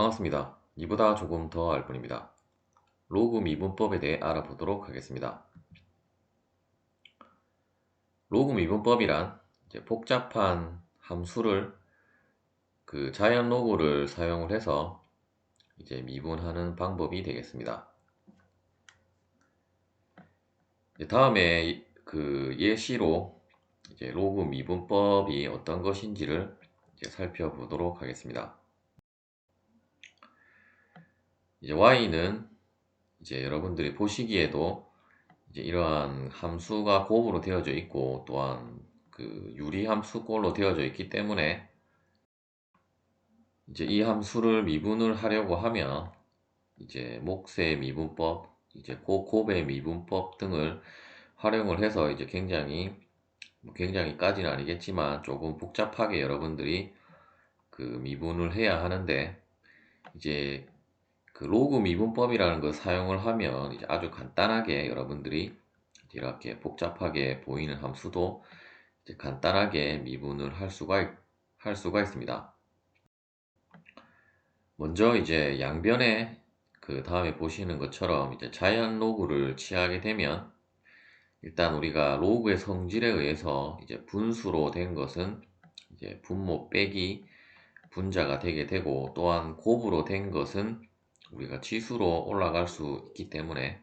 반갑습니다. 이보다 조금 더 알 뿐입니다. 로그 미분법에 대해 알아보도록 하겠습니다. 로그 미분법이란 복잡한 함수를 자연 로그를 사용을 해서 미분하는 방법이 되겠습니다. 다음에 예시로 로그 미분법이 어떤 것인지를 살펴보도록 하겠습니다. y는 여러분들이 보시기에도 이러한 함수가 곱으로 되어져 있고 또한 유리함수꼴로 되어져 있기 때문에 이 함수를 미분을 하려고 하면 몫의 미분법, 곱의 미분법 등을 활용을 해서 굉장히까지는 아니겠지만 조금 복잡하게 여러분들이 미분을 해야 하는데 로그 미분법이라는 걸 사용을 하면 아주 간단하게 여러분들이 이렇게 복잡하게 보이는 함수도 간단하게 미분을 할 수가 있습니다. 먼저 양변에 다음에 보시는 것처럼 자연 로그를 취하게 되면 일단 우리가 로그의 성질에 의해서 분수로 된 것은 분모 빼기 분자가 되게 되고 또한 곱으로 된 것은 우리가 치수로 올라갈 수 있기 때문에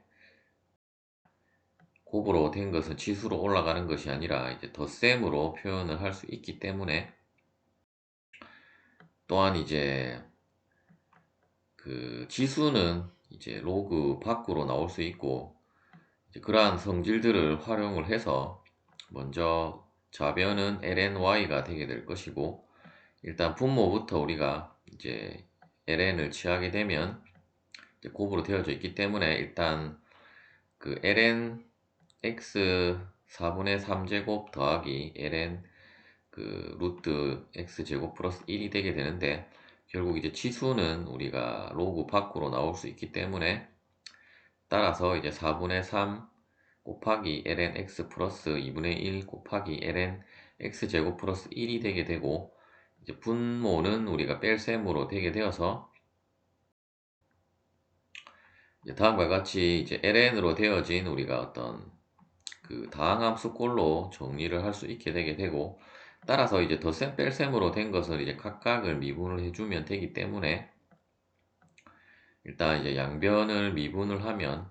곱으로 된 것은 치수로 올라가는 것이 아니라 덧셈으로 표현을 할 수 있기 때문에 또한 지수는 로그 밖으로 나올 수 있고 그러한 성질들을 활용을 해서 먼저 좌변은 lny가 되게 될 것이고 일단 분모부터 우리가 ln을 취하게 되면 곱으로 되어져 있기 때문에 일단 ln x 4분의 3제곱 더하기 ln 루트 x제곱 플러스 1이 되게 되는데 결국 치수는 우리가 로그 밖으로 나올 수 있기 때문에 따라서 4분의 3 곱하기 ln x 플러스 2분의 1 곱하기 ln x제곱 플러스 1이 되게 되고 분모는 우리가 뺄셈으로 되게 되어서 다음과 같이 ln으로 되어진 우리가 어떤 다항함수꼴로 정리를 할 수 있게 되게 되고 따라서 덧셈 뺄셈으로 된 것을 각각을 미분을 해주면 되기 때문에 일단 양변을 미분을 하면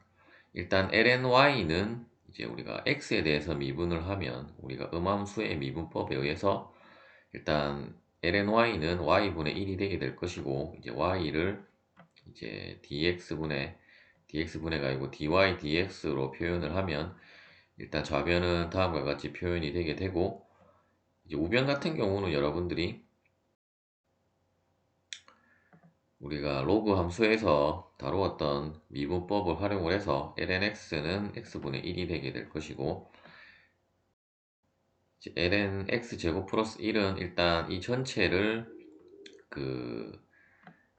일단 lny는 우리가 x에 대해서 미분을 하면 우리가 음함수의 미분법에 의해서 일단 lny는 y분의 1이 되게 될 것이고 y를 dx분해가 아니고 dy dx로 표현을 하면 일단 좌변은 다음과 같이 표현이 되게 되고 우변 같은 경우는 여러분들이 우리가 로그 함수에서 다루었던 미분법을 활용을 해서 lnx는 x분의 1이 되게 될 것이고 ln x제곱 플러스 1은 일단 이 전체를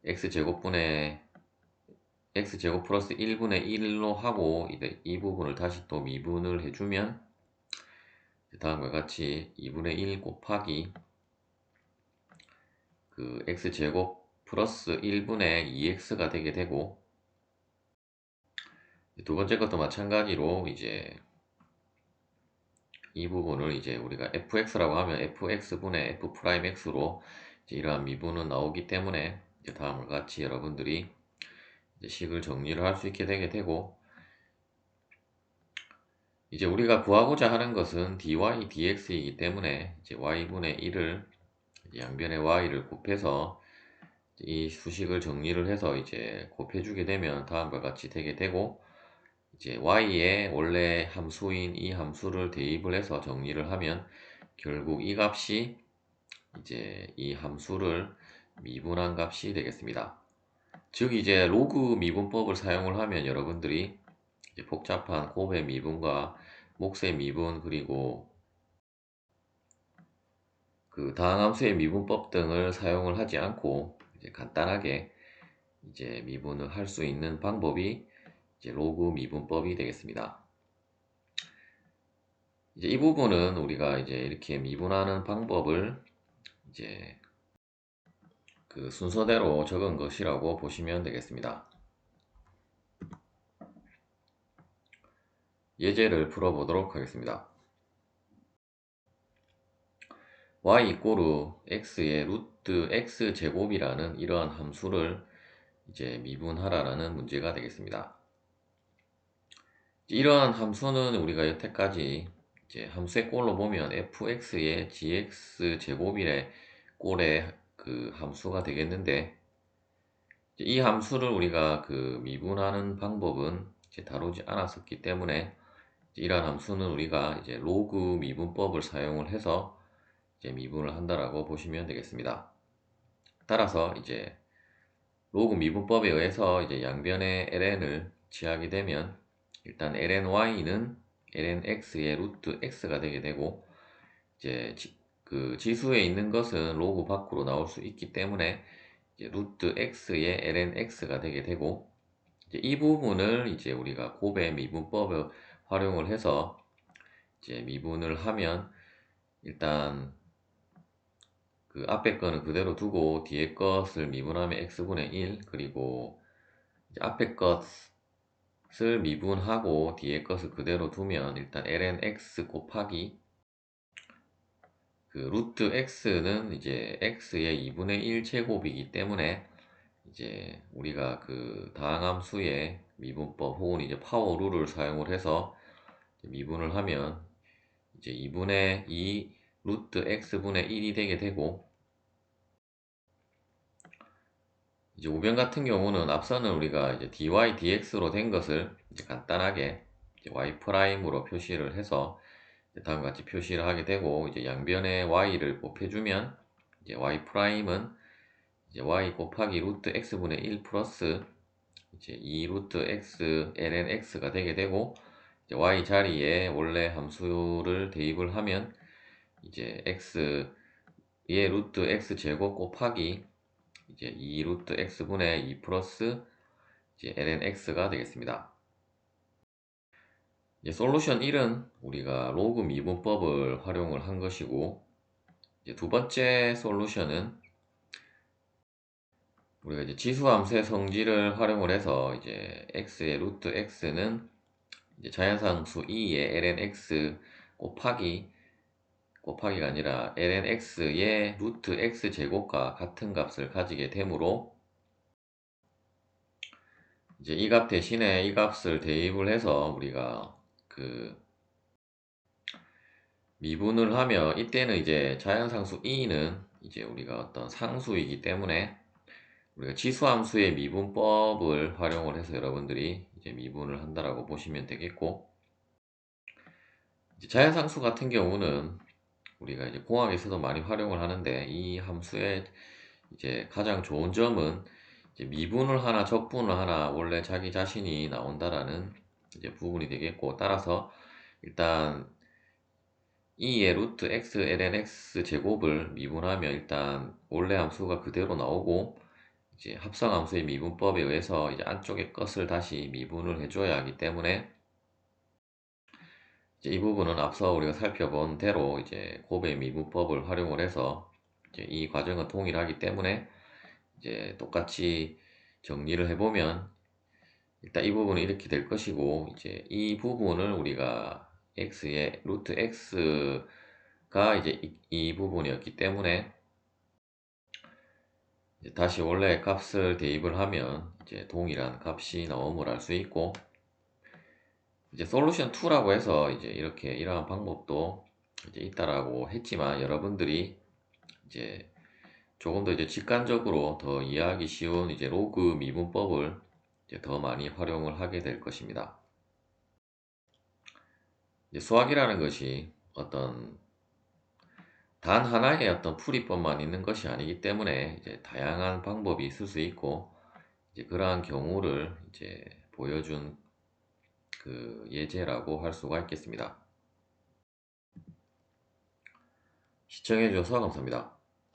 x제곱분의 x제곱 플러스 1분의 1로 하고 이 부분을 다시 또 미분을 해주면 다음과 같이 2분의 1 곱하기 x제곱 플러스 1분의 2x가 되게 되고 두 번째 것도 마찬가지로 이 부분을 우리가 fx라고 하면 fx분의 f'x로 이러한 미분은 나오기 때문에 다음과 같이 여러분들이 식을 정리를 할 수 있게 되게 되고 우리가 구하고자 하는 것은 dy dx이기 때문에 y분의 1을 양변의 y를 곱해서 이 수식을 정리를 해서 곱해주게 되면 다음과 같이 되게 되고 y의 원래 함수인 이 함수를 대입을 해서 정리를 하면 결국 이 값이 이 함수를 미분한 값이 되겠습니다. 즉 로그 미분법을 사용을 하면 여러분들이 복잡한 곱의 미분과 몫의 미분 그리고 다항함수의 미분법 등을 사용을 하지 않고 간단하게 미분을 할 수 있는 방법이 로그 미분법이 되겠습니다. 이 부분은 우리가 이렇게 미분하는 방법을 그 순서대로 적은 것이라고 보시면 되겠습니다. 예제를 풀어보도록 하겠습니다. y 이꼬르 x의 루트 x 제곱이라는 이러한 함수를 이제 미분하라는 문제가 되겠습니다. 이러한 함수는 우리가 여태까지 이제 함수의 꼴로 보면 fx의 gx 제곱이의 꼴의 그 함수가 되겠는데, 이 함수를 우리가 그 미분하는 방법은 이제 다루지 않았었기 때문에 이러한 함수는 우리가 이제 로그 미분법을 사용을 해서 이제 미분을 한다라고 보시면 되겠습니다. 따라서 이제 로그 미분법에 의해서 이제 양변의 ln을 취하게 되면 일단 lny는 lnx의 루트 x가 되게 되고, 이제 그 지수에 있는 것은 로그 밖으로 나올 수 있기 때문에 이제 루트 x의 lnx가 되게 되고, 이제 이 부분을 이제 우리가 곱의 미분법을 활용을 해서 이제 미분을 하면 일단 그 앞에 거는 그대로 두고 뒤에 것을 미분하면 x분의 1, 그리고 이제 앞에 것을 미분하고 뒤에 것을 그대로 두면 일단 lnx 곱하기 그 루트 x는 이제 x의 2분의 1 제곱이기 때문에 이제 우리가 그 다항함수의 미분법 혹은 이제 파워 룰을 사용을 해서 미분을 하면 이제 2분의 2 루트 x분의 1이 되게 되고, 이제 우변 같은 경우는 앞서는 우리가 이제 dy dx로 된 것을 이제 간단하게 이제 y 프라임으로 표시를 해서 다음과 같이 표시를 하게 되고, 이제 양변에 y를 곱해주면 이제 y 프라임은 이제 y 곱하기 루트 x분의 1 플러스 이제 2 루트 x ln x가 되게 되고, 이제 y 자리에 원래 함수를 대입을 하면 이제 x의 루트 x 제곱 곱하기 이제 2 루트 x분의 2 플러스 이제 ln x가 되겠습니다. 이제 솔루션 1은 우리가 로그 미분법을 활용을 한 것이고, 이제 두 번째 솔루션은 우리가 이제 지수함수의 성질을 활용을 해서 이제 x의 루트 x는 이제 자연상수 2의 lnx 곱하기가 아니라 lnx의 루트 x 제곱과 같은 값을 가지게 되므로 이제 이 값 대신에 이 값을 대입을 해서 우리가 그 미분을 하며, 이때는 이제 자연상수 2는 이제 우리가 어떤 상수이기 때문에 우리가 지수함수의 미분법을 활용을 해서 여러분들이 이제 미분을 한다라고 보시면 되겠고, 이제 자연상수 같은 경우는 우리가 이제 공학에서도 많이 활용을 하는데, 이 함수의 이제 가장 좋은 점은 이제 미분을 하나 적분을 하나 원래 자기 자신이 나온다라는 이제 부분이 되겠고, 따라서 일단 2의 루트 x ln x 제곱을 미분하면 일단 원래 함수가 그대로 나오고, 이제 합성함수의 미분법에 의해서 이제 안쪽의 것을 다시 미분을 해줘야 하기 때문에 이제 이 부분은 앞서 우리가 살펴본 대로 이제 곱의 미분법을 활용을 해서 이제 이 과정은 동일하기 때문에 이제 똑같이 정리를 해보면 일단 이 부분은 이렇게 될 것이고, 이제 이 부분을 우리가 x의 루트 x가 이제 이 부분이었기 때문에 이제 다시 원래 값을 대입을 하면 이제 동일한 값이 나옴을 알 수 있고, 이제 솔루션 2라고 해서 이제 이렇게 이러한 방법도 이제 있다라고 했지만, 여러분들이 이제 조금 더 이제 직관적으로 더 이해하기 쉬운 이제 로그 미분법을 이제 더 많이 활용을 하게 될 것입니다. 이제 수학이라는 것이 어떤 단 하나의 어떤 풀이법만 있는 것이 아니기 때문에 이제 다양한 방법이 있을 수 있고, 이제 그러한 경우를 이제 보여준 그 예제라고 할 수가 있겠습니다. 시청해 주셔서 감사합니다.